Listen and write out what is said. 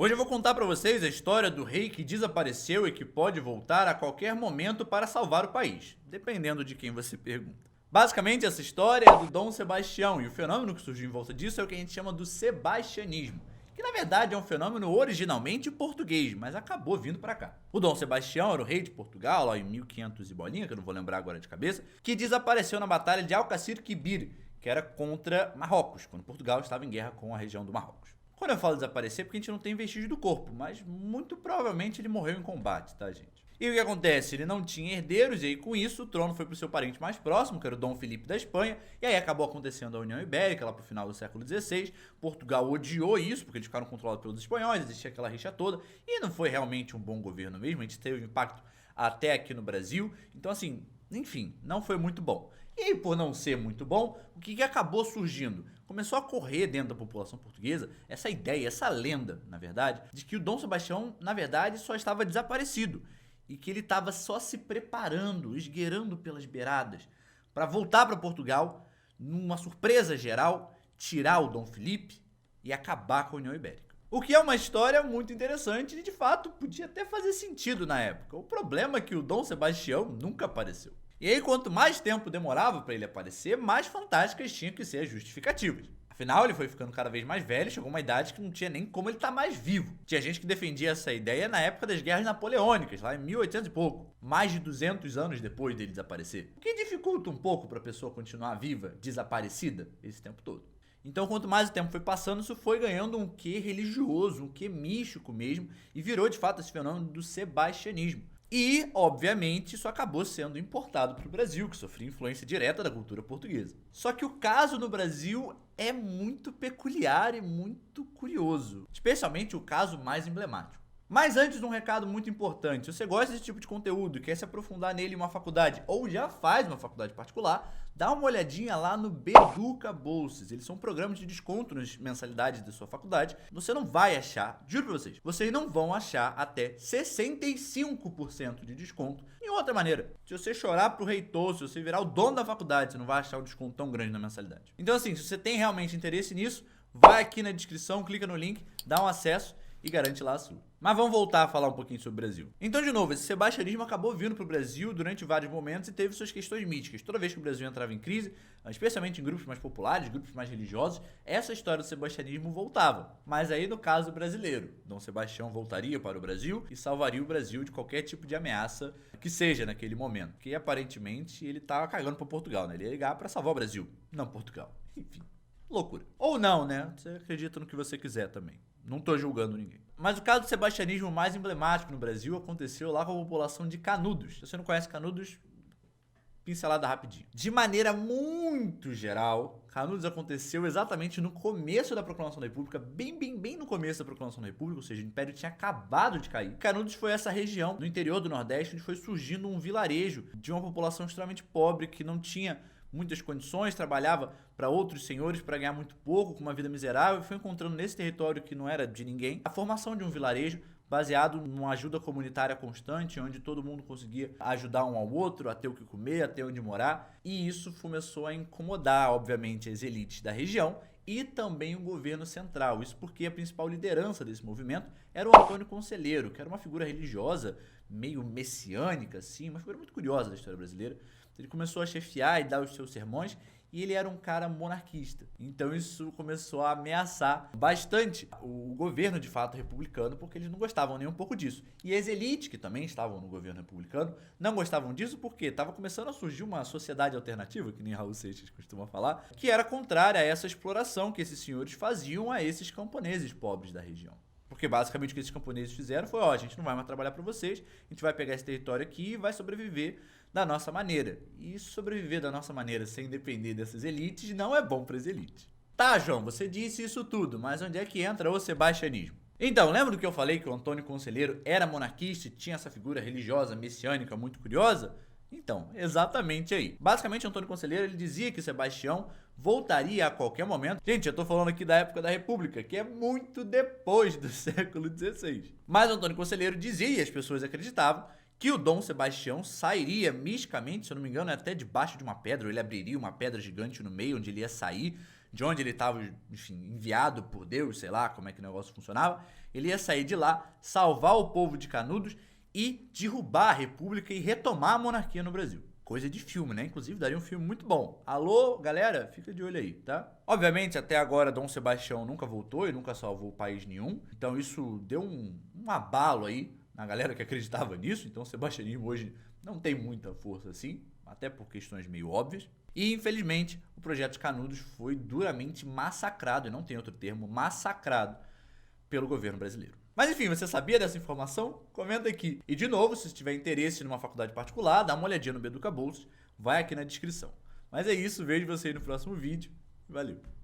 Hoje eu vou contar pra vocês a história do rei que desapareceu e que pode voltar a qualquer momento para salvar o país, dependendo de quem você pergunta. Basicamente, essa história é do Dom Sebastião, e o fenômeno que surgiu em volta disso é o que a gente chama do sebastianismo, que na verdade é um fenômeno originalmente português, mas acabou vindo pra cá. O Dom Sebastião era o rei de Portugal, lá em 1500 e bolinha, que eu não vou lembrar agora de cabeça, que desapareceu na batalha de Alcácer Quibir, que era contra Marrocos, quando Portugal estava em guerra com a região do Marrocos. Quando eu falo desaparecer, é porque a gente não tem vestígio do corpo, mas muito provavelmente ele morreu em combate, tá, gente? E o que acontece? Ele não tinha herdeiros, e aí com isso o trono foi pro seu parente mais próximo, que era o Dom Felipe da Espanha, e aí acabou acontecendo a União Ibérica, lá pro final do século XVI. Portugal odiou isso, porque eles ficaram controlados pelos espanhóis, existia aquela rixa toda, e não foi realmente um bom governo mesmo, a gente teve um impacto até aqui no Brasil, então assim, enfim, não foi muito bom. E aí, por não ser muito bom, o que acabou surgindo? Começou a correr dentro da população portuguesa essa ideia, essa lenda, na verdade, de que o Dom Sebastião, na verdade, só estava desaparecido e que ele estava só se preparando, esgueirando pelas beiradas, para voltar para Portugal, numa surpresa geral, tirar o Dom Felipe e acabar com a União Ibérica. O que é uma história muito interessante e, de fato, podia até fazer sentido na época. O problema é que o Dom Sebastião nunca apareceu. E aí, quanto mais tempo demorava para ele aparecer, mais fantásticas tinham que ser as justificativas. Afinal, ele foi ficando cada vez mais velho e chegou a uma idade que não tinha nem como ele estar mais vivo. Tinha gente que defendia essa ideia na época das guerras napoleônicas, lá em 1800 e pouco, mais de 200 anos depois dele desaparecer. O que dificulta um pouco para a pessoa continuar viva, desaparecida, esse tempo todo. Então, quanto mais o tempo foi passando, isso foi ganhando um quê religioso, um quê místico mesmo, e virou de fato esse fenômeno do sebastianismo. E, obviamente, isso acabou sendo importado para o Brasil, que sofria influência direta da cultura portuguesa. Só que o caso no Brasil é muito peculiar e muito curioso, especialmente o caso mais emblemático. Mas antes, um recado muito importante: se você gosta desse tipo de conteúdo e quer se aprofundar nele em uma faculdade ou já faz uma faculdade particular, dá uma olhadinha lá no Beduca Bolsas. Eles são programas de desconto nas mensalidades da sua faculdade. Você não vai achar, juro pra vocês não vão achar até 65% de desconto em outra maneira. Se você chorar pro reitor, se você virar o dono da faculdade, você não vai achar um desconto tão grande na mensalidade. Então assim, se você tem realmente interesse nisso, vai aqui na descrição, clica no link, dá um acesso e garante lá a sua. Mas vamos voltar a falar um pouquinho sobre o Brasil. Então, de novo, esse sebastianismo acabou vindo para o Brasil durante vários momentos e teve suas questões míticas. Toda vez que o Brasil entrava em crise, especialmente em grupos mais populares, grupos mais religiosos, essa história do sebastianismo voltava. Mas aí, no caso brasileiro, Dom Sebastião voltaria para o Brasil e salvaria o Brasil de qualquer tipo de ameaça que seja naquele momento. Que aparentemente ele estava cagando para Portugal, né? Ele ia ligar para salvar o Brasil, não Portugal. Enfim, loucura. Ou não, né? Você acredita no que você quiser também. Não tô julgando ninguém. Mas o caso do sebastianismo mais emblemático no Brasil aconteceu lá com a população de Canudos. Se você não conhece Canudos, pincelada rapidinho. De maneira muito geral, Canudos aconteceu exatamente no começo da Proclamação da República, bem no começo da Proclamação da República, ou seja, o Império tinha acabado de cair. Canudos foi essa região no interior do Nordeste onde foi surgindo um vilarejo de uma população extremamente pobre que não tinha muitas condições, trabalhava para outros senhores para ganhar muito pouco, com uma vida miserável, e foi encontrando nesse território que não era de ninguém a formação de um vilarejo baseado numa ajuda comunitária constante, onde todo mundo conseguia ajudar um ao outro, a ter o que comer, a ter onde morar, e isso começou a incomodar, obviamente, as elites da região e também o governo central. Isso porque a principal liderança desse movimento era o Antônio Conselheiro, que era uma figura religiosa meio messiânica, assim, uma figura muito curiosa da história brasileira. Ele começou a chefiar e dar os seus sermões e ele era um cara monarquista. Então isso começou a ameaçar bastante o governo de fato republicano, porque eles não gostavam nem um pouco disso. E as elites, que também estavam no governo republicano, não gostavam disso porque estava começando a surgir uma sociedade alternativa, que nem Raul Seixas costuma falar, que era contrária a essa exploração que esses senhores faziam a esses camponeses pobres da região. Porque basicamente o que esses camponeses fizeram foi: a gente não vai mais trabalhar para vocês, a gente vai pegar esse território aqui e vai sobreviver da nossa maneira. E sobreviver da nossa maneira sem depender dessas elites não é bom para as elites. Tá, João, você disse isso tudo, mas onde é que entra o sebastianismo? Então, lembra do que eu falei que o Antônio Conselheiro era monarquista e tinha essa figura religiosa messiânica muito curiosa? Então, exatamente aí. Basicamente, Antônio Conselheiro ele dizia que Sebastião voltaria a qualquer momento. Gente, eu tô falando aqui da época da República, que é muito depois do século XVI. Mas Antônio Conselheiro dizia, e as pessoas acreditavam, que o Dom Sebastião sairia misticamente, se eu não me engano, até debaixo de uma pedra, ou ele abriria uma pedra gigante no meio, onde ele ia sair de onde ele estava, enfim, enviado por Deus, sei lá como é que o negócio funcionava. Ele ia sair de lá, salvar o povo de Canudos e derrubar a república e retomar a monarquia no Brasil. Coisa de filme, né? Inclusive daria um filme muito bom. Alô, galera, fica de olho aí, tá? Obviamente, até agora, Dom Sebastião nunca voltou e nunca salvou país nenhum. Então isso deu um abalo aí na galera que acreditava nisso. Então o sebastianismo hoje não tem muita força assim, até por questões meio óbvias. E infelizmente, o projeto de Canudos foi duramente massacrado, e não tem outro termo, massacrado pelo governo brasileiro. Mas enfim, você sabia dessa informação? Comenta aqui. E de novo, se tiver interesse numa faculdade particular, dá uma olhadinha no Beduca Bolsas, vai aqui na descrição. Mas é isso, vejo você aí no próximo vídeo. Valeu!